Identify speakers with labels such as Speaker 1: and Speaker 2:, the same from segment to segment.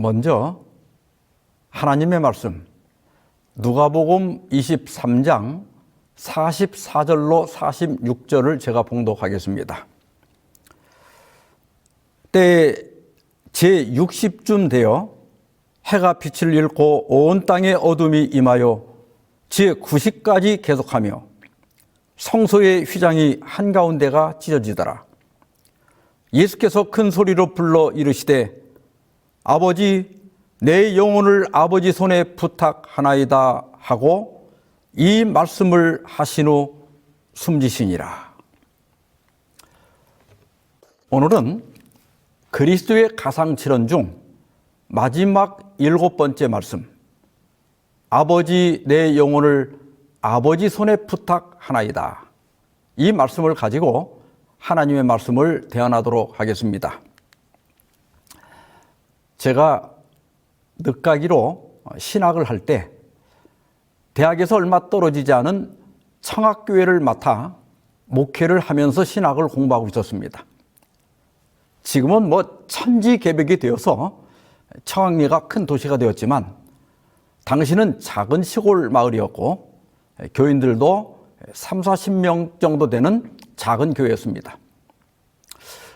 Speaker 1: 먼저 하나님의 말씀 누가복음 23장 44절로 46절을 제가 봉독하겠습니다. 때에 제60쯤 되어 해가 빛을 잃고 온 땅에 어둠이 임하여 제90까지 계속하며 성소의 휘장이 한가운데가 찢어지더라. 예수께서 큰 소리로 불러 이르시되 아버지 내 영혼을 아버지 손에 부탁하나이다 하고 이 말씀을 하신 후 숨지시니라. 오늘은 그리스도의 가상칠언 중 마지막 7번째 말씀, 아버지 내 영혼을 아버지 손에 부탁하나이다. 이 말씀을 가지고 하나님의 말씀을 대언하도록 하겠습니다. 제가 늦가기로 신학을 할 때 대학에서 얼마 떨어지지 않은 청학교회를 맡아 목회를 하면서 신학을 공부하고 있었습니다. 지금은 천지개벽이 되어서 청학리가 큰 도시가 되었지만 당시는 작은 시골 마을이었고 교인들도 30-40명 정도 되는 작은 교회였습니다.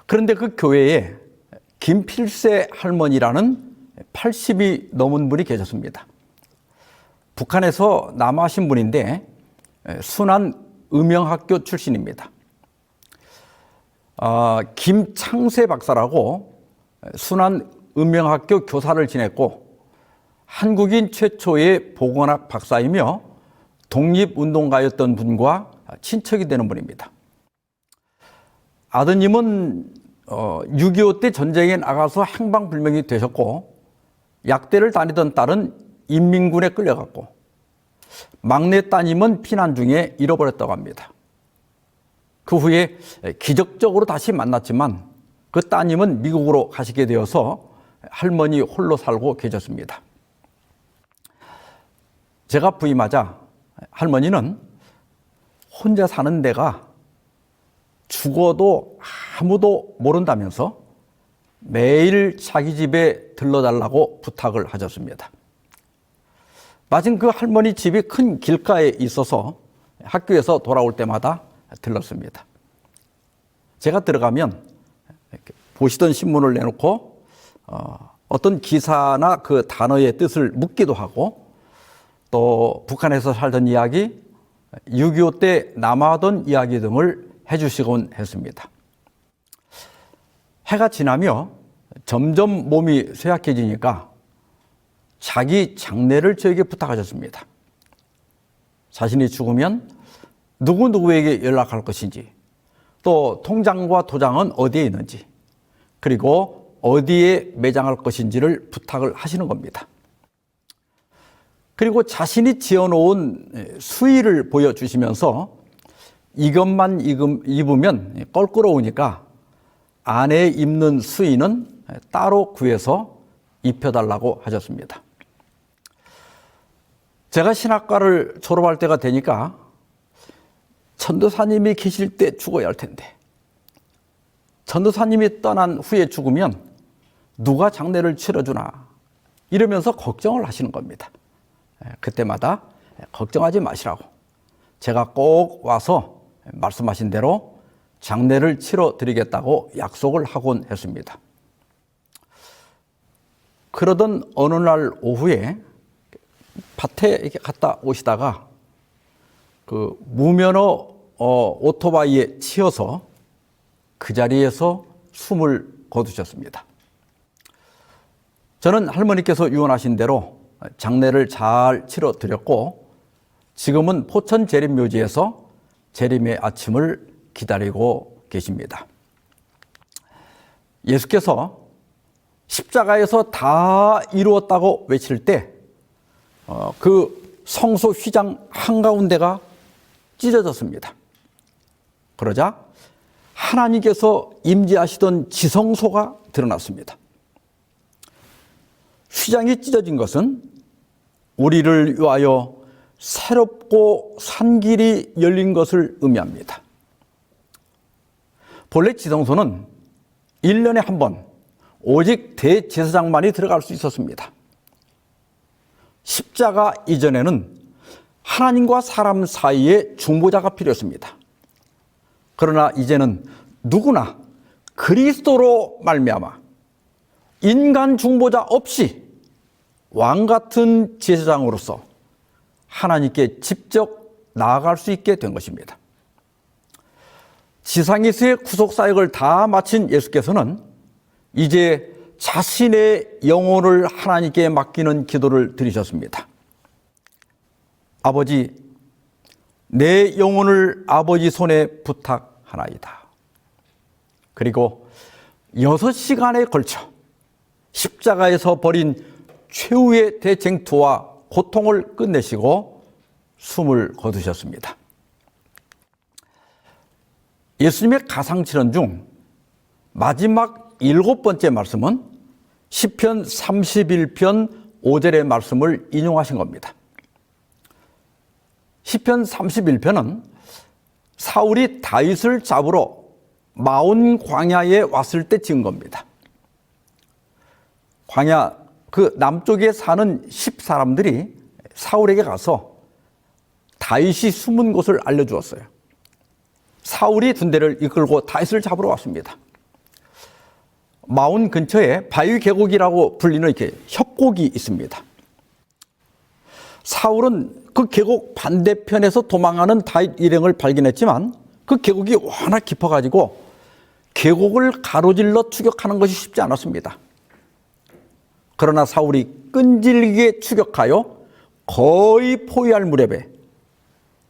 Speaker 1: 그런데 그 교회에 김필세 할머니라는 80이 넘은 분이 계셨습니다. 북한에서 남하신 분인데 순안 음영학교 출신입니다. 김창세 박사라고 순안 음영학교 교사를 지냈고 한국인 최초의 보건학 박사이며 독립운동가였던 분과 친척이 되는 분입니다. 아드님은 6.25 때 전쟁에 나가서 행방불명이 되셨고 약대를 다니던 딸은 인민군에 끌려갔고 막내 따님은 피난 중에 잃어버렸다고 합니다. 그 후에 기적적으로 다시 만났지만 그 따님은 미국으로 가시게 되어서 할머니 홀로 살고 계셨습니다. 제가 부임하자 할머니는 혼자 사는 데가 죽어도 아무도 모른다면서 매일 자기 집에 들러달라고 부탁을 하셨습니다. 마침 그 할머니 집이 큰 길가에 있어서 학교에서 돌아올 때마다 들렀습니다. 제가 들어가면 보시던 신문을 내놓고 어떤 기사나 그 단어의 뜻을 묻기도 하고 또 북한에서 살던 이야기, 6.25 때 남아던 이야기 등을 해주시곤 했습니다. 해가 지나며 점점 몸이 쇠약해지니까 자기 장례를 저에게 부탁하셨습니다. 자신이 죽으면 누구에게 연락할 것인지, 또 통장과 도장은 어디에 있는지, 그리고 어디에 매장할 것인지를 부탁을 하시는 겁니다. 그리고 자신이 지어놓은 수의를 보여주시면서 이것만 입으면 껄끄러우니까 안에 입는 수의는 따로 구해서 입혀달라고 하셨습니다. 제가 신학과를 졸업할 때가 되니까 전도사님이 계실 때 죽어야 할 텐데 전도사님이 떠난 후에 죽으면 누가 장례를 치러주나 이러면서 걱정을 하시는 겁니다. 그때마다 걱정하지 마시라고 제가 꼭 와서 말씀하신 대로 장례를 치러드리겠다고 약속을 하곤 했습니다. 그러던 어느 날 오후에 밭에 이렇게 갔다 오시다가 그 무면허 오토바이에 치여서 그 자리에서 숨을 거두셨습니다. 저는 할머니께서 유언하신 대로 장례를 잘 치러드렸고 지금은 포천 재림묘지에서 재림의 아침을 기다리고 계십니다. 예수께서 십자가에서 다 이루었다고 외칠 때 그 성소 휘장 한가운데가 찢어졌습니다. 그러자 하나님께서 임재하시던 지성소가 드러났습니다. 휘장이 찢어진 것은 우리를 위하여 새롭고 산 길이 열린 것을 의미합니다. 본래 지성소는 1년에 한 번 오직 대제사장만이 들어갈 수 있었습니다. 십자가 이전에는 하나님과 사람 사이에 중보자가 필요했습니다. 그러나 이제는 누구나 그리스도로 말미암아 인간 중보자 없이 왕 같은 제사장으로서 하나님께 직접 나아갈 수 있게 된 것입니다. 지상에서의 구속 사역을 다 마친 예수께서는 이제 자신의 영혼을 하나님께 맡기는 기도를 드리셨습니다. 아버지, 내 영혼을 아버지 손에 부탁하나이다. 그리고 6시간에 걸쳐 십자가에서 벌인 최후의 대쟁투와 고통을 끝내시고 숨을 거두셨습니다. 예수님의 가상칠언 중 마지막 7번째 말씀은 시편 31편 5절의 말씀을 인용하신 겁니다. 시편 31편은 사울이 다윗을 잡으러 마온 광야에 왔을 때 지은 겁니다. 광야 그 남쪽에 사는 10사람들이 사울에게 가서 다윗이 숨은 곳을 알려주었어요. 사울이 군대를 이끌고 다윗을 잡으러 왔습니다. 마온 근처에 바위 계곡이라고 불리는 이렇게 협곡이 있습니다. 사울은 그 계곡 반대편에서 도망하는 다윗 일행을 발견했지만 그 계곡이 워낙 깊어가지고 계곡을 가로질러 추격하는 것이 쉽지 않았습니다. 그러나 사울이 끈질기게 추격하여 거의 포위할 무렵에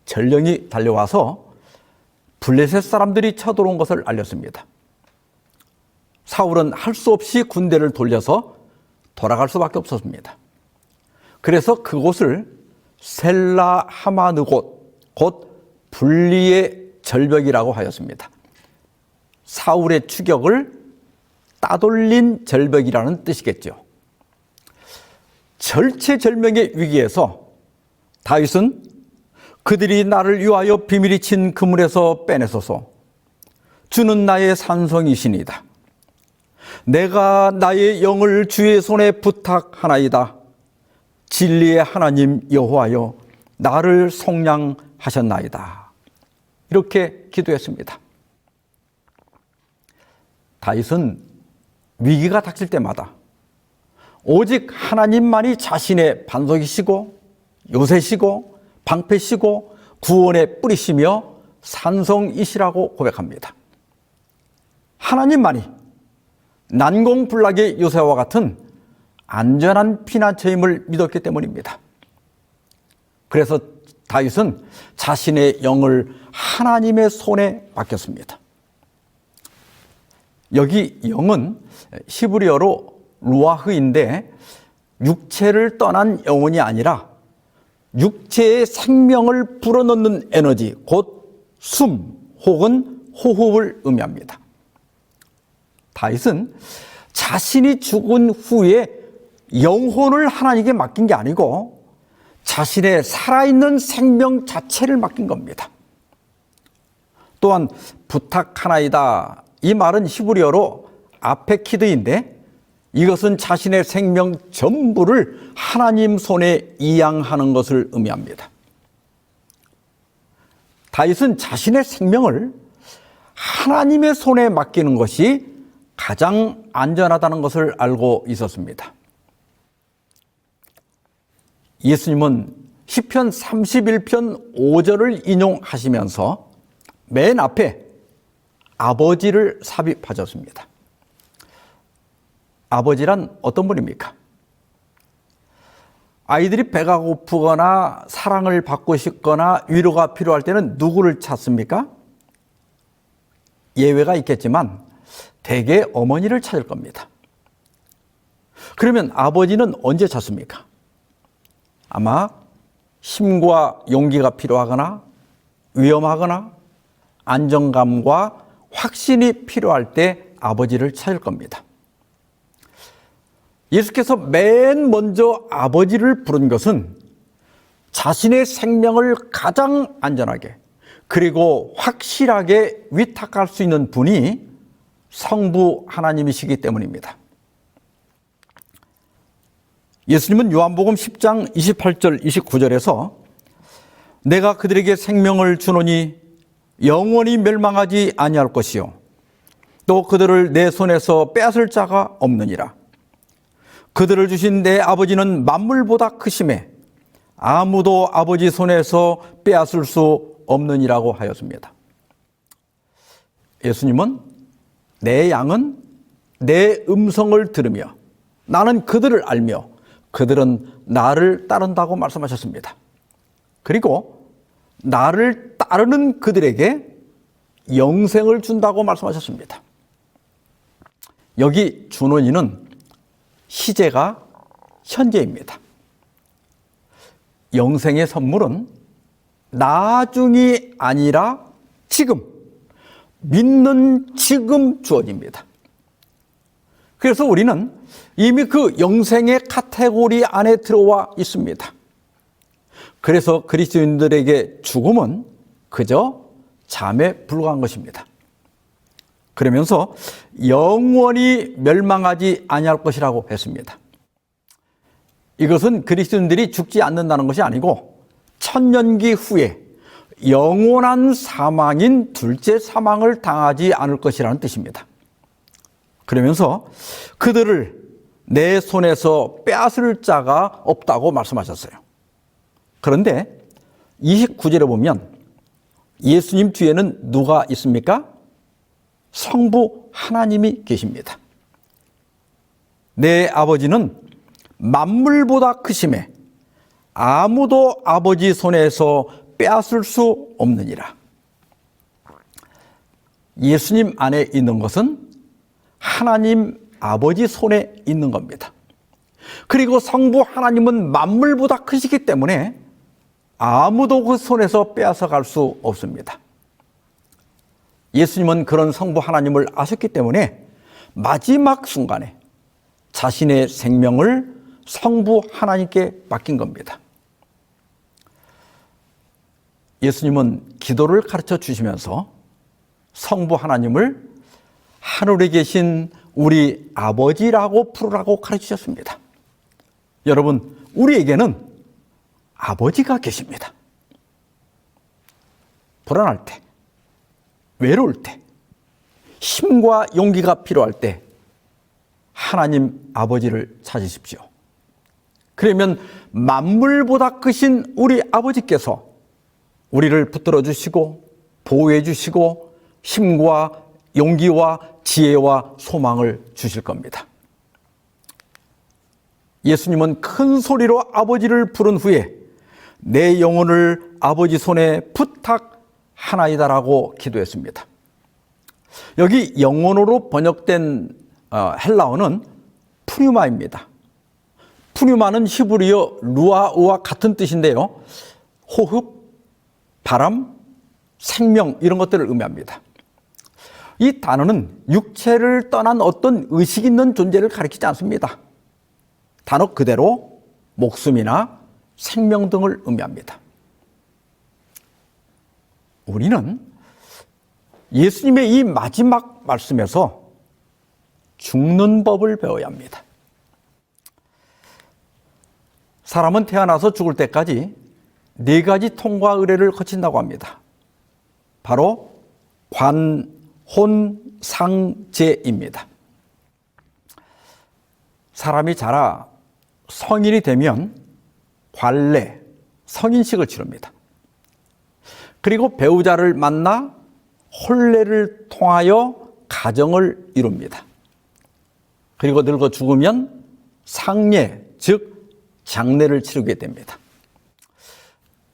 Speaker 1: 전령이 달려와서 블레셋 사람들이 쳐들어온 것을 알렸습니다. 사울은 할 수 없이 군대를 돌려서 돌아갈 수밖에 없었습니다. 그래서 그곳을 셀라 하마느 곧 분리의 절벽이라고 하였습니다. 사울의 추격을 따돌린 절벽이라는 뜻이겠죠. 절체절명의 위기에서 다윗은 그들이 나를 위하여 비밀이 친 그물에서 빼내소서. 주는 나의 산성이시니다. 내가 나의 영을 주의 손에 부탁하나이다. 진리의 하나님 여호와여, 나를 속량하셨나이다. 이렇게 기도했습니다. 다윗은 위기가 닥칠 때마다 오직 하나님만이 자신의 반석이시고 요새시고 방패시고 구원의 뿌리시며 산성이시라고 고백합니다. 하나님만이 난공불락의 요새와 같은 안전한 피난처임을 믿었기 때문입니다. 그래서 다윗은 자신의 영을 하나님의 손에 맡겼습니다. 여기 영은 히브리어로 루아흐인데 육체를 떠난 영혼이 아니라 육체의 생명을 불어넣는 에너지, 곧 숨 혹은 호흡을 의미합니다. 다윗은 자신이 죽은 후에 영혼을 하나님께 맡긴 게 아니고 자신의 살아있는 생명 자체를 맡긴 겁니다. 또한 부탁하나이다, 이 말은 히브리어로 아페키드인데 이것은 자신의 생명 전부를 하나님 손에 이양하는 것을 의미합니다. 다윗은 자신의 생명을 하나님의 손에 맡기는 것이 가장 안전하다는 것을 알고 있었습니다. 예수님은 시편 31편 5절을 인용하시면서 맨 앞에 아버지를 삽입하셨습니다. 아버지란 어떤 분입니까? 아이들이 배가 고프거나 사랑을 받고 싶거나 위로가 필요할 때는 누구를 찾습니까? 예외가 있겠지만 대개 어머니를 찾을 겁니다. 그러면 아버지는 언제 찾습니까? 아마 힘과 용기가 필요하거나 위험하거나 안정감과 확신이 필요할 때 아버지를 찾을 겁니다. 예수께서 맨 먼저 아버지를 부른 것은 자신의 생명을 가장 안전하게 그리고 확실하게 위탁할 수 있는 분이 성부 하나님이시기 때문입니다. 예수님은 요한복음 10장 28절 29절에서 내가 그들에게 생명을 주노니 영원히 멸망하지 아니할 것이요 또 그들을 내 손에서 빼앗을 자가 없느니라. 그들을 주신 내 아버지는 만물보다 크심에 아무도 아버지 손에서 빼앗을 수 없느니라고 하였습니다. 예수님은 내 양은 내 음성을 들으며 나는 그들을 알며 그들은 나를 따른다고 말씀하셨습니다. 그리고 나를 따르는 그들에게 영생을 준다고 말씀하셨습니다. 여기 준원이는 시제가 현재입니다. 영생의 선물은 나중이 아니라 지금, 믿는 지금 주어집니다. 그래서 우리는 이미 그 영생의 카테고리 안에 들어와 있습니다. 그래서 그리스도인들에게 죽음은 그저 잠에 불과한 것입니다. 그러면서 영원히 멸망하지 아니할 것이라고 했습니다. 이것은 그리스도인들이 죽지 않는다는 것이 아니고 천년기 후에 영원한 사망인 둘째 사망을 당하지 않을 것이라는 뜻입니다. 그러면서 그들을 내 손에서 빼앗을 자가 없다고 말씀하셨어요. 그런데 29절에 보면 예수님 뒤에는 누가 있습니까? 성부 하나님이 계십니다. 내 아버지는 만물보다 크심에 아무도 아버지 손에서 빼앗을 수 없느니라. 예수님 안에 있는 것은 하나님 아버지 손에 있는 겁니다. 그리고 성부 하나님은 만물보다 크시기 때문에 아무도 그 손에서 빼앗아 갈 수 없습니다. 예수님은 그런 성부 하나님을 아셨기 때문에 마지막 순간에 자신의 생명을 성부 하나님께 맡긴 겁니다. 예수님은 기도를 가르쳐 주시면서 성부 하나님을 하늘에 계신 우리 아버지라고 부르라고 가르치셨습니다. 여러분, 우리에게는 아버지가 계십니다. 불안할 때, 외로울 때, 힘과 용기가 필요할 때 하나님 아버지를 찾으십시오. 그러면 만물보다 크신 우리 아버지께서 우리를 붙들어 주시고 보호해 주시고 힘과 용기와 지혜와 소망을 주실 겁니다. 예수님은 큰 소리로 아버지를 부른 후에 내 영혼을 아버지 손에 부탁하나이다라고 기도했습니다. 여기 영혼으로 번역된 헬라어는 푸뉴마입니다. 푸뉴마는 히브리어 루아우와 같은 뜻인데요. 호흡, 바람, 생명 이런 것들을 의미합니다. 이 단어는 육체를 떠난 어떤 의식 있는 존재를 가리키지 않습니다. 단어 그대로 목숨이나 생명 등을 의미합니다. 우리는 예수님의 이 마지막 말씀에서 죽는 법을 배워야 합니다. 사람은 태어나서 죽을 때까지 4가지 통과 의례를 거친다고 합니다. 바로 관, 혼, 상, 제입니다. 사람이 자라 성인이 되면 관례, 성인식을 치릅니다. 그리고 배우자를 만나 혼례를 통하여 가정을 이룹니다. 그리고 늙어 죽으면 상례, 즉 장례를 치르게 됩니다.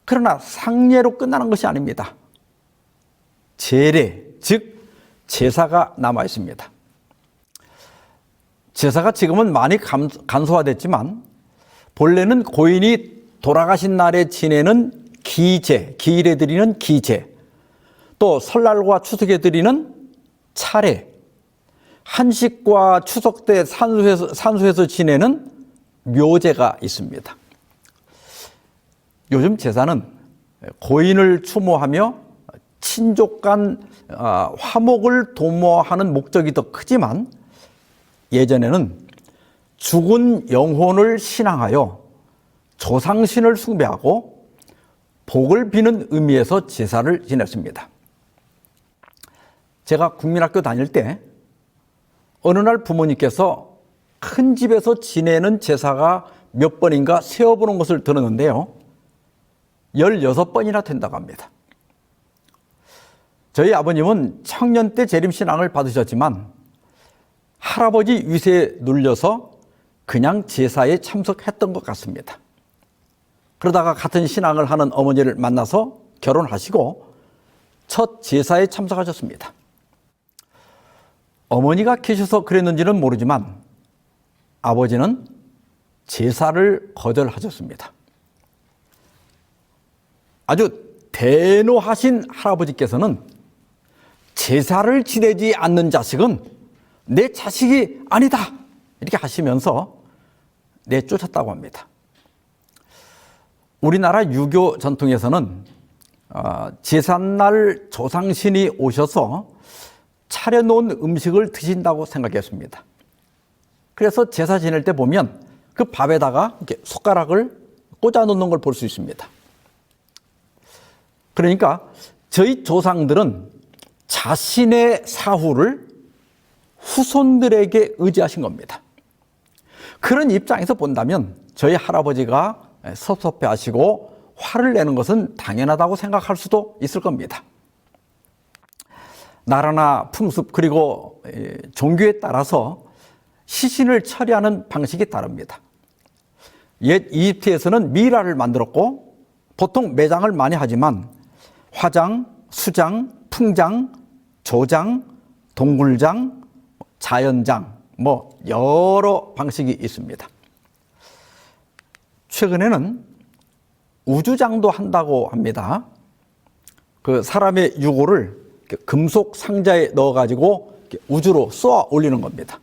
Speaker 1: 그러나 상례로 끝나는 것이 아닙니다. 제례, 즉 제사가 남아 있습니다. 제사가 지금은 많이 간소화됐지만 본래는 고인이 돌아가신 날에 지내는 기제, 기일에 드리는 기제, 또 설날과 추석에 드리는 차례, 한식과 추석 때 산수해서 지내는 묘제가 있습니다. 요즘 제사는 고인을 추모하며 친족 간 화목을 도모하는 목적이 더 크지만 예전에는 죽은 영혼을 신앙하여 조상신을 숭배하고 복을 비는 의미에서 제사를 지냈습니다. 제가 국민학교 다닐 때 어느 날 부모님께서 큰 집에서 지내는 제사가 몇 번인가 세어보는 것을 들었는데요. 16번이나 된다고 합니다. 저희 아버님은 청년 때 재림신앙을 받으셨지만 할아버지 위세에 눌려서 그냥 제사에 참석했던 것 같습니다. 그러다가 같은 신앙을 하는 어머니를 만나서 결혼하시고 첫 제사에 참석하셨습니다. 어머니가 계셔서 그랬는지는 모르지만 아버지는 제사를 거절하셨습니다. 아주 대노하신 할아버지께서는 제사를 지내지 않는 자식은 내 자식이 아니다 이렇게 하시면서 내쫓았다고 합니다. 우리나라 유교 전통에서는 제삿날 조상신이 오셔서 차려놓은 음식을 드신다고 생각했습니다. 그래서 제사 지낼 때 보면 그 밥에다가 이렇게 숟가락을 꽂아 놓는 걸 볼 수 있습니다. 그러니까 저희 조상들은 자신의 사후를 후손들에게 의지하신 겁니다. 그런 입장에서 본다면 저희 할아버지가 섭섭해 하시고 화를 내는 것은 당연하다고 생각할 수도 있을 겁니다. 나라나 풍습 그리고 종교에 따라서 시신을 처리하는 방식이 다릅니다. 옛 이집트에서는 미라를 만들었고 보통 매장을 많이 하지만 화장, 수장, 풍장, 조장, 동굴장, 자연장 여러 방식이 있습니다. 최근에는 우주장도 한다고 합니다. 그 사람의 유골을 금속 상자에 넣어가지고 우주로 쏘아 올리는 겁니다.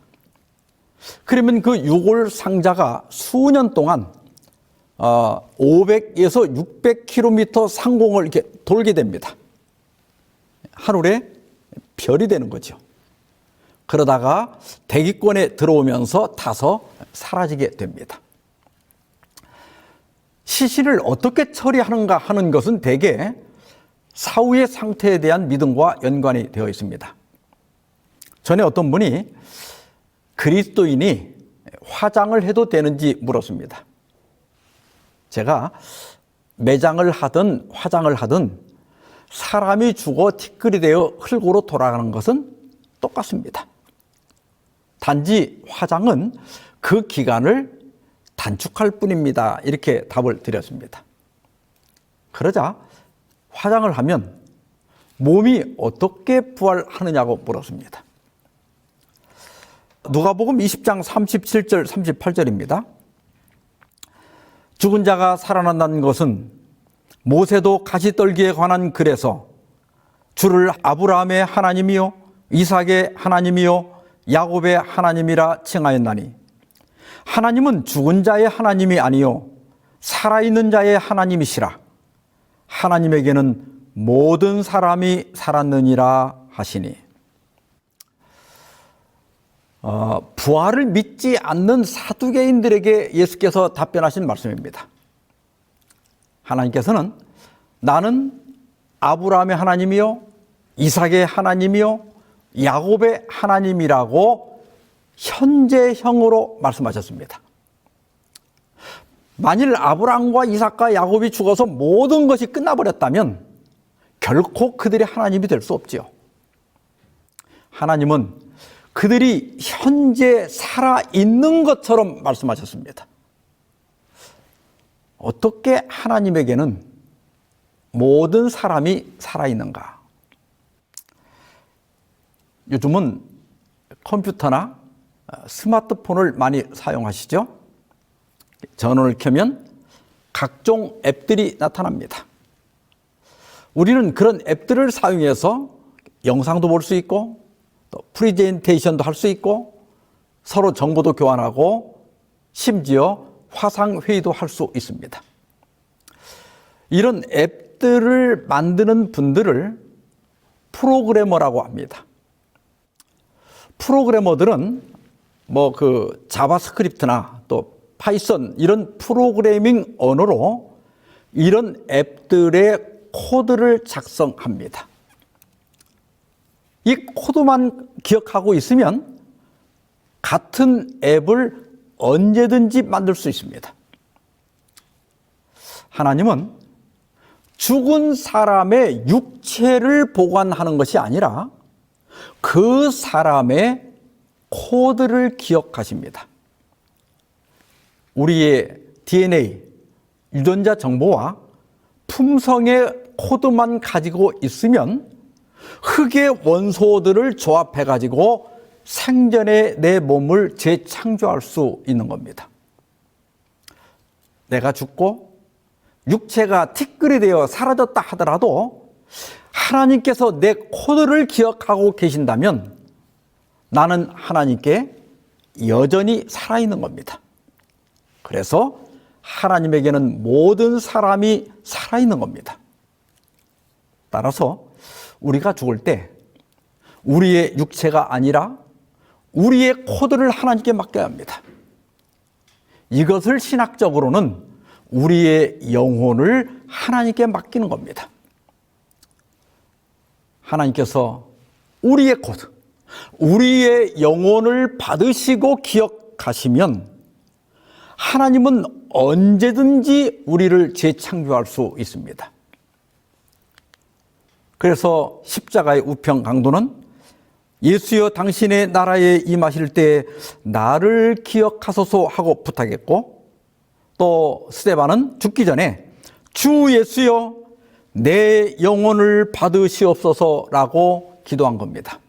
Speaker 1: 그러면 그 유골 상자가 수년 동안 500에서 600km 상공을 이렇게 돌게 됩니다. 하늘에 별이 되는 거죠. 그러다가 대기권에 들어오면서 타서 사라지게 됩니다. 시신을 어떻게 처리하는가 하는 것은 대개 사후의 상태에 대한 믿음과 연관이 되어 있습니다. 전에 어떤 분이 그리스도인이 화장을 해도 되는지 물었습니다. 제가 매장을 하든 화장을 하든 사람이 죽어 티끌이 되어 흙으로 돌아가는 것은 똑같습니다. 단지 화장은 그 기간을 단축할 뿐입니다. 이렇게 답을 드렸습니다. 그러자 화장을 하면 몸이 어떻게 부활하느냐고 물었습니다. 누가복음 20장 37절 38절입니다. 죽은 자가 살아난다는 것은 모세도 가시떨기에 관한 글에서 주를 아브라함의 하나님이요 이삭의 하나님이요 야곱의 하나님이라 칭하였나니 하나님은 죽은 자의 하나님이 아니요 살아있는 자의 하나님이시라. 하나님에게는 모든 사람이 살았느니라 하시니. 부활을 믿지 않는 사두개인들에게 예수께서 답변하신 말씀입니다. 하나님께서는 나는 아브라함의 하나님이요 이삭의 하나님이요 야곱의 하나님이라고 현재형으로 말씀하셨습니다. 만일 아브라함과 이삭과 야곱이 죽어서 모든 것이 끝나버렸다면 결코 그들이 하나님이 될 수 없지요. 하나님은 그들이 현재 살아있는 것처럼 말씀하셨습니다. 어떻게 하나님에게는 모든 사람이 살아있는가? 요즘은 컴퓨터나 스마트폰을 많이 사용하시죠? 전원을 켜면 각종 앱들이 나타납니다. 우리는 그런 앱들을 사용해서 영상도 볼 수 있고 또 프레젠테이션도 할 수 있고 서로 정보도 교환하고 심지어 화상회의도 할 수 있습니다. 이런 앱들을 만드는 분들을 프로그래머라고 합니다. 프로그래머들은 자바스크립트나 또 파이썬 이런 프로그래밍 언어로 이런 앱들의 코드를 작성합니다. 이 코드만 기억하고 있으면 같은 앱을 언제든지 만들 수 있습니다. 하나님은 죽은 사람의 육체를 보관하는 것이 아니라 그 사람의 코드를 기억하십니다. 우리의 DNA, 유전자 정보와 품성의 코드만 가지고 있으면 흙의 원소들을 조합해가지고 생전에 내 몸을 재창조할 수 있는 겁니다. 내가 죽고 육체가 티끌이 되어 사라졌다 하더라도 하나님께서 내 코드를 기억하고 계신다면 나는 하나님께 여전히 살아있는 겁니다. 그래서 하나님에게는 모든 사람이 살아있는 겁니다. 따라서 우리가 죽을 때 우리의 육체가 아니라 우리의 코드를 하나님께 맡겨야 합니다. 이것을 신학적으로는 우리의 영혼을 하나님께 맡기는 겁니다. 하나님께서 우리의 코드, 우리의 영혼을 받으시고 기억하시면 하나님은 언제든지 우리를 재창조할 수 있습니다. 그래서 십자가의 우편 강도는 예수여 당신의 나라에 임하실 때 나를 기억하소서 하고 부탁했고, 또 스데반은 죽기 전에 주 예수여 내 영혼을 받으시옵소서라고 기도한 겁니다.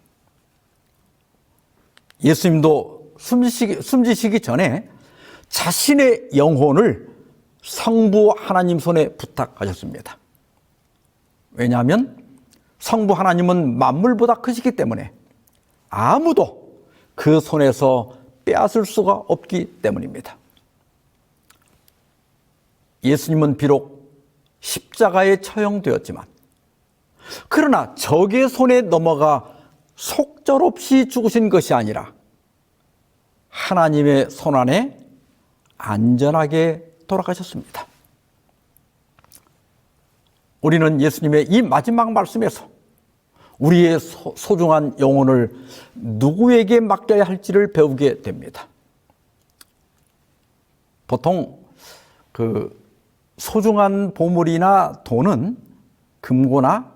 Speaker 1: 예수님도 숨지시기 전에 자신의 영혼을 성부 하나님 손에 부탁하셨습니다. 왜냐하면 성부 하나님은 만물보다 크시기 때문에 아무도 그 손에서 빼앗을 수가 없기 때문입니다. 예수님은 비록 십자가에 처형되었지만 그러나 적의 손에 넘어가 속절없이 죽으신 것이 아니라 하나님의 손안에 안전하게 돌아가셨습니다. 우리는 예수님의 이 마지막 말씀에서 우리의 소중한 영혼을 누구에게 맡겨야 할지를 배우게 됩니다. 보통 소중한 보물이나 돈은 금고나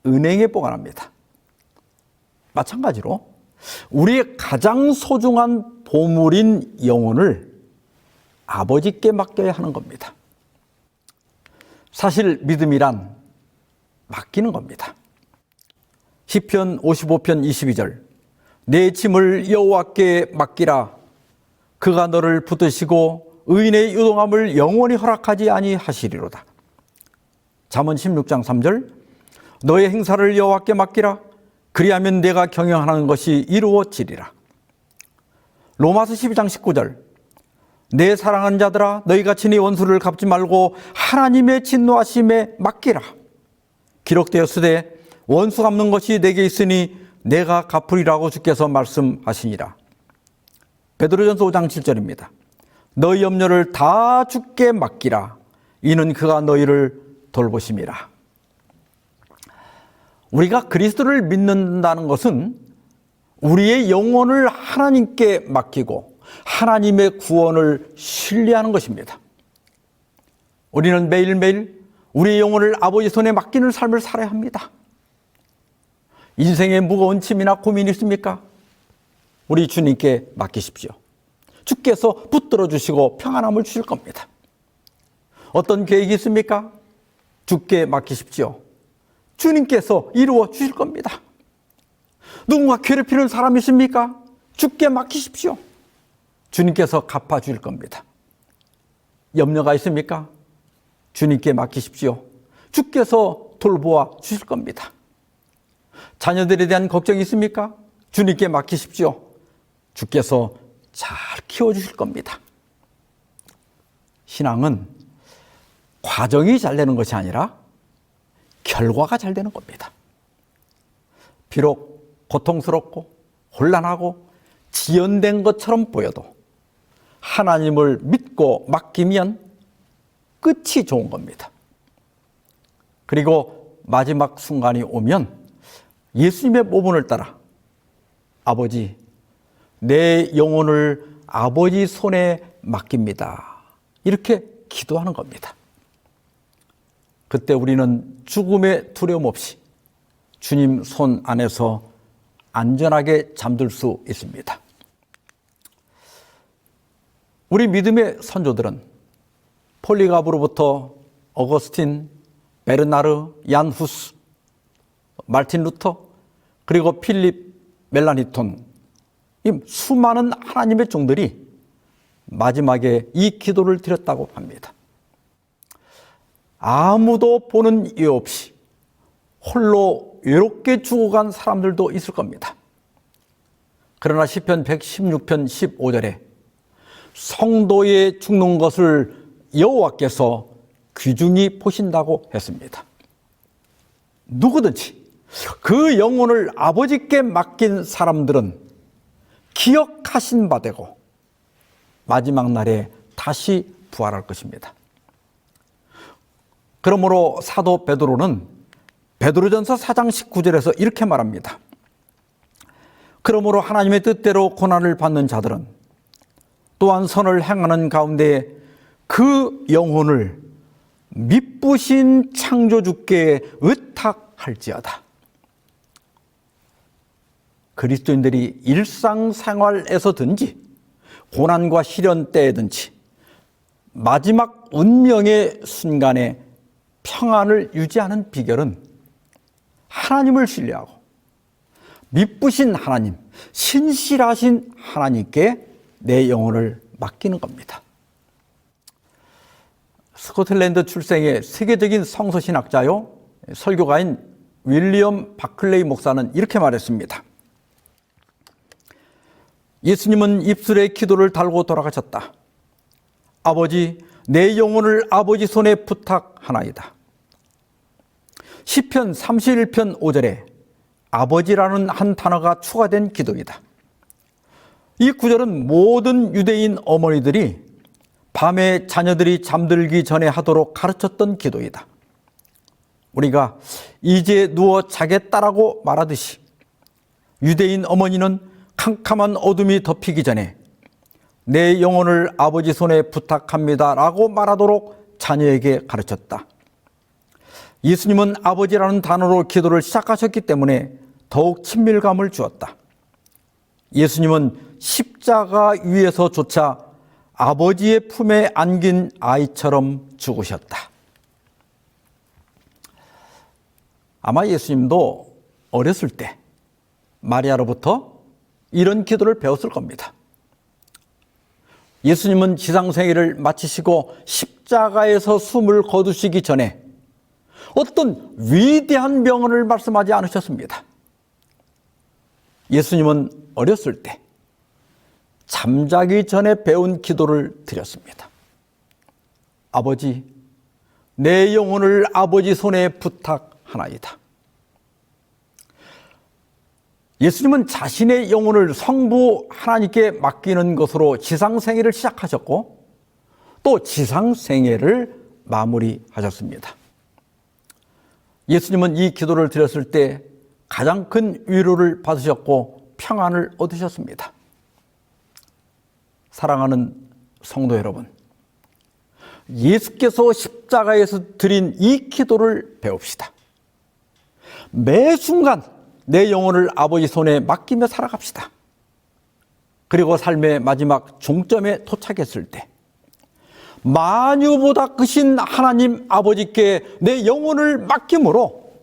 Speaker 1: 은행에 보관합니다. 마찬가지로 우리의 가장 소중한 보물인 영혼을 아버지께 맡겨야 하는 겁니다. 사실 믿음이란 맡기는 겁니다. 시편 55편 22절 내 짐을 여호와께 맡기라. 그가 너를 붙드시고 의인의 유동함을 영원히 허락하지 아니하시리로다. 잠언 16장 3절 너의 행사를 여호와께 맡기라. 그리하면 내가 경영하는 것이 이루어지리라. 로마서 12장 19절 내 사랑하는 자들아 너희가 친히 원수를 갚지 말고 하나님의 진노하심에 맡기라. 기록되었으되 원수 갚는 것이 내게 있으니 내가 갚으리라고 주께서 말씀하시니라. 베드로전서 5장 7절입니다. 너희 염려를 다 주께 맡기라. 이는 그가 너희를 돌보심이라. 우리가 그리스도를 믿는다는 것은 우리의 영혼을 하나님께 맡기고 하나님의 구원을 신뢰하는 것입니다. 우리는 매일매일 우리의 영혼을 아버지 손에 맡기는 삶을 살아야 합니다. 인생에 무거운 짐이나 고민이 있습니까? 우리 주님께 맡기십시오. 주께서 붙들어 주시고 평안함을 주실 겁니다. 어떤 계획이 있습니까? 주께 맡기십시오. 주님께서 이루어 주실 겁니다. 누군가 괴롭히는 사람이 있습니까? 주께 맡기십시오. 주님께서 갚아 주실 겁니다. 염려가 있습니까? 주님께 맡기십시오. 주께서 돌보아 주실 겁니다. 자녀들에 대한 걱정이 있습니까? 주님께 맡기십시오. 주께서 잘 키워주실 겁니다. 신앙은 과정이 잘 되는 것이 아니라 결과가 잘 되는 겁니다. 비록 고통스럽고 혼란하고 지연된 것처럼 보여도 하나님을 믿고 맡기면 끝이 좋은 겁니다. 그리고 마지막 순간이 오면 예수님의 모분을 따라 아버지, 내 영혼을 아버지 손에 맡깁니다. 이렇게 기도하는 겁니다. 그때 우리는 죽음의 두려움 없이 주님 손 안에서 안전하게 잠들 수 있습니다. 우리 믿음의 선조들은 폴리가브로부터 어거스틴, 베르나르, 얀 후스, 마르틴 루터, 그리고 필립 멜라니톤, 이 수많은 하나님의 종들이 마지막에 이 기도를 드렸다고 합니다. 아무도 보는 이유 없이 홀로 외롭게 죽어간 사람들도 있을 겁니다. 그러나 시편 116편 15절에 성도의 죽는 것을 여호와께서 귀중히 보신다고 했습니다. 누구든지 그 영혼을 아버지께 맡긴 사람들은 기억하신 바 되고 마지막 날에 다시 부활할 것입니다. 그러므로 사도 베드로는 베드로전서 4장 19절에서 이렇게 말합니다. 그러므로 하나님의 뜻대로 고난을 받는 자들은 또한 선을 행하는 가운데 그 영혼을 미쁘신 창조주께 의탁할지어다. 그리스도인들이 일상생활에서든지 고난과 시련 때에든지 마지막 운명의 순간에 평안을 유지하는 비결은 하나님을 신뢰하고 미쁘신 하나님, 신실하신 하나님께 내 영혼을 맡기는 겁니다. 스코틀랜드 출생의 세계적인 성서신학자요 설교가인 윌리엄 바클레이 목사는 이렇게 말했습니다. 예수님은 입술에 기도를 달고 돌아가셨다. 아버지, 내 영혼을 아버지 손에 부탁하나이다. 시편 31편 5절에 아버지라는 한 단어가 추가된 기도이다. 이 구절은 모든 유대인 어머니들이 밤에 자녀들이 잠들기 전에 하도록 가르쳤던 기도이다. 우리가 이제 누워 자겠다라고 말하듯이 유대인 어머니는 캄캄한 어둠이 덮이기 전에 내 영혼을 아버지 손에 부탁합니다라고 말하도록 자녀에게 가르쳤다. 예수님은 아버지라는 단어로 기도를 시작하셨기 때문에 더욱 친밀감을 주었다. 예수님은 십자가 위에서조차 아버지의 품에 안긴 아이처럼 죽으셨다. 아마 예수님도 어렸을 때 마리아로부터 이런 기도를 배웠을 겁니다. 예수님은 지상생애를 마치시고 십자가에서 숨을 거두시기 전에 어떤 위대한 명언을 말씀하지 않으셨습니다. 예수님은 어렸을 때 잠자기 전에 배운 기도를 드렸습니다. 아버지, 내 영혼을 아버지 손에 부탁하나이다. 예수님은 자신의 영혼을 성부 하나님께 맡기는 것으로 지상생애를 시작하셨고 또 지상생애를 마무리하셨습니다. 예수님은 이 기도를 드렸을 때 가장 큰 위로를 받으셨고 평안을 얻으셨습니다. 사랑하는 성도 여러분, 예수께서 십자가에서 드린 이 기도를 배웁시다. 매 순간 내 영혼을 아버지 손에 맡기며 살아갑시다. 그리고 삶의 마지막 종점에 도착했을 때 만유보다 크신 하나님 아버지께 내 영혼을 맡김으로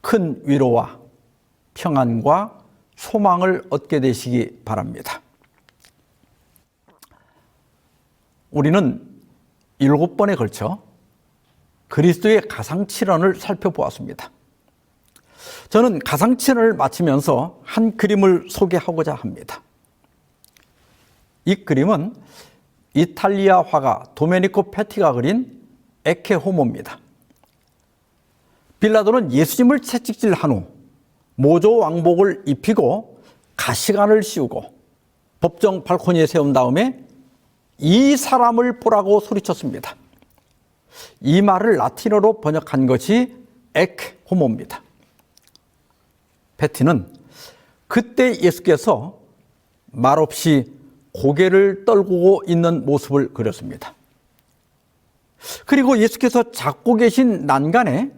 Speaker 1: 큰 위로와 평안과 소망을 얻게 되시기 바랍니다. 우리는 7번에 걸쳐 그리스도의 가상칠언을 살펴보았습니다. 저는 가상칠언을 마치면서 한 그림을 소개하고자 합니다. 이 그림은 이탈리아 화가 도메니코 페티가 그린 에케 호모입니다. 빌라도는 예수님을 채찍질한 후 모조 왕복을 입히고 가시관을 씌우고 법정 발코니에 세운 다음에 이 사람을 보라고 소리쳤습니다. 이 말을 라틴어로 번역한 것이 에크 호모입니다. 베티는 그때 예수께서 말없이 고개를 떨구고 있는 모습을 그렸습니다. 그리고 예수께서 잡고 계신 난간에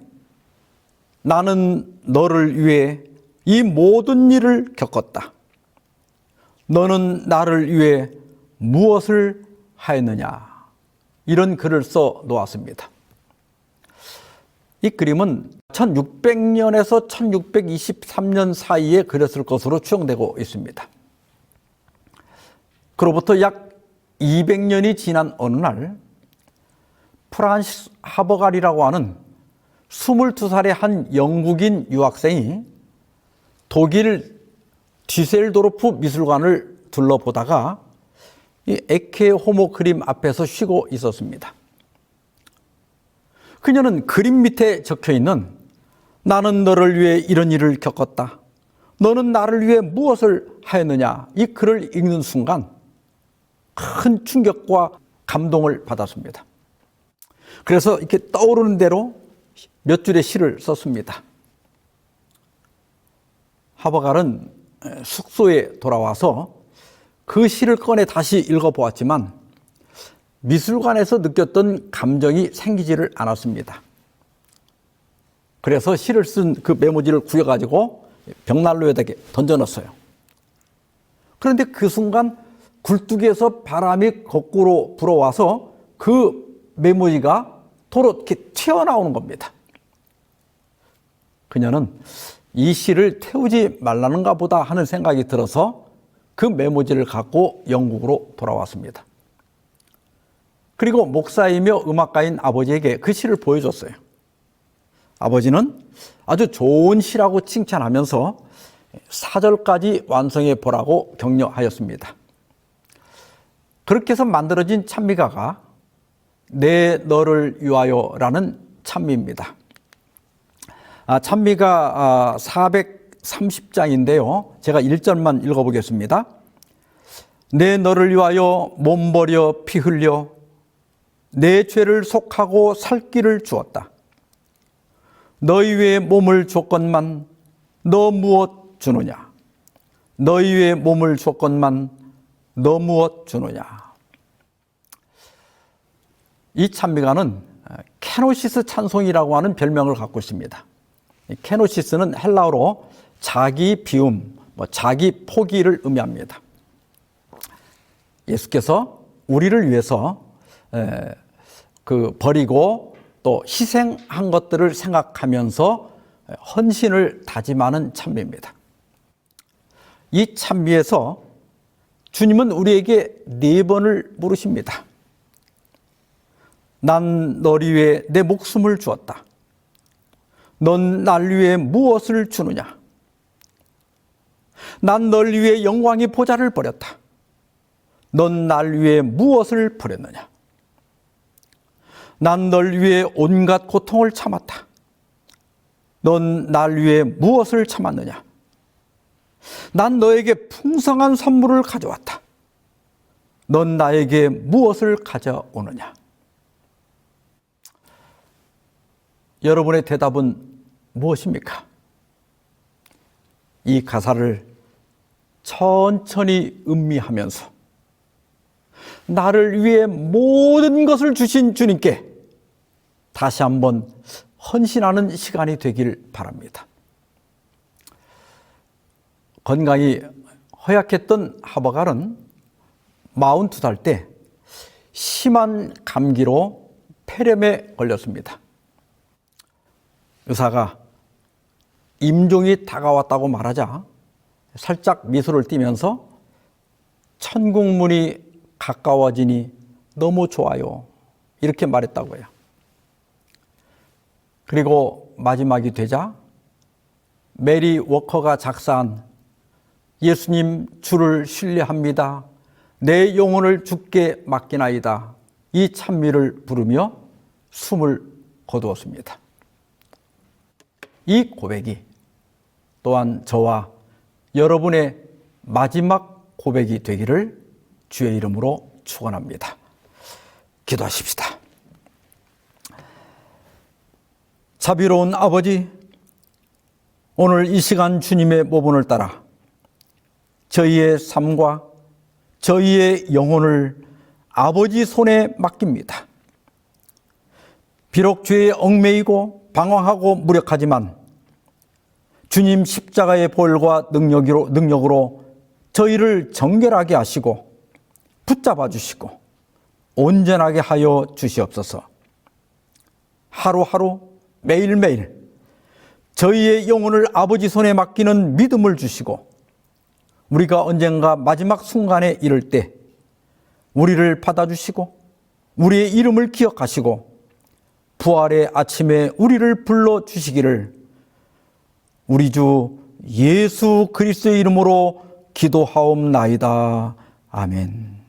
Speaker 1: 나는 너를 위해 이 모든 일을 겪었다. 너는 나를 위해 무엇을 하였느냐. 이런 글을 써 놓았습니다. 이 그림은 1600년에서 1623년 사이에 그렸을 것으로 추정되고 있습니다. 그로부터 약 200년이 지난 어느 날 프란시스 하버갈이라고 하는 22살의 한 영국인 유학생이 독일 뒤셀도르프 미술관을 둘러보다가 이 에케 호모 그림 앞에서 쉬고 있었습니다. 그녀는 그림 밑에 적혀있는 나는 너를 위해 이런 일을 겪었다. 너는 나를 위해 무엇을 하였느냐. 이 글을 읽는 순간 큰 충격과 감동을 받았습니다. 그래서 이렇게 떠오르는 대로 몇 줄의 시를 썼습니다. 하버갈은 숙소에 돌아와서 그 시를 꺼내 다시 읽어보았지만 미술관에서 느꼈던 감정이 생기지를 않았습니다. 그래서 시를 쓴 그 메모지를 구겨가지고 벽난로에다 던져놨어요. 그런데 그 순간 굴뚝에서 바람이 거꾸로 불어와서 그 메모지가 도로 이렇게 튀어나오는 겁니다. 그녀는 이 시를 태우지 말라는가 보다 하는 생각이 들어서 그 메모지를 갖고 영국으로 돌아왔습니다. 그리고 목사이며 음악가인 아버지에게 그 시를 보여줬어요. 아버지는 아주 좋은 시라고 칭찬하면서 사절까지 완성해 보라고 격려하였습니다. 그렇게 해서 만들어진 찬미가가 내 너를 위하여라는 찬미입니다. 찬미가 430장인데요. 제가 1절만 읽어보겠습니다. 내 너를 위하여 몸 버려 피 흘려 내 죄를 속하고 살 길을 주었다. 너희 위에 몸을 줬건만 너 무엇 주느냐. 너희 위에 몸을 줬건만 너 무엇 주느냐. 이 찬미가는 케노시스 찬송이라고 하는 별명을 갖고 있습니다. 케노시스는 헬라어로 자기 비움, 자기 포기를 의미합니다. 예수께서 우리를 위해서 버리고 또 희생한 것들을 생각하면서 헌신을 다짐하는 찬미입니다. 이 찬미에서 주님은 우리에게 4번을 물으십니다. 난 너를 위해 내 목숨을 주었다. 넌 날 위해 무엇을 주느냐? 난 널 위해 영광의 보좌를 버렸다. 넌 날 위해 무엇을 버렸느냐? 난 널 위해 온갖 고통을 참았다. 넌 날 위해 무엇을 참았느냐? 난 너에게 풍성한 선물을 가져왔다. 넌 나에게 무엇을 가져오느냐? 여러분의 대답은 무엇입니까? 이 가사를 천천히 음미하면서 나를 위해 모든 것을 주신 주님께 다시 한번 헌신하는 시간이 되길 바랍니다. 건강이 허약했던 하버갈은 42살 때 심한 감기로 폐렴에 걸렸습니다. 의사가 임종이 다가왔다고 말하자 살짝 미소를 띠면서 천국문이 가까워지니 너무 좋아요. 이렇게 말했다고요. 그리고 마지막이 되자 메리 워커가 작사한 예수님 주를 신뢰합니다. 내 영혼을 주께 맡기나이다. 이 찬미를 부르며 숨을 거두었습니다. 이 고백이 또한 저와 여러분의 마지막 고백이 되기를 주의 이름으로 축원합니다. 기도하십시다. 자비로운 아버지, 오늘 이 시간 주님의 모본을 따라 저희의 삶과 저희의 영혼을 아버지 손에 맡깁니다. 비록 죄에 얽매이고 방황하고 무력하지만 주님 십자가의 보혈과 능력으로 저희를 정결하게 하시고 붙잡아 주시고 온전하게 하여 주시옵소서. 하루하루 매일매일 저희의 영혼을 아버지 손에 맡기는 믿음을 주시고 우리가 언젠가 마지막 순간에 이를 때 우리를 받아주시고 우리의 이름을 기억하시고 부활의 아침에 우리를 불러주시기를 우리 주 예수 그리스도의 이름으로 기도하옵나이다. 아멘.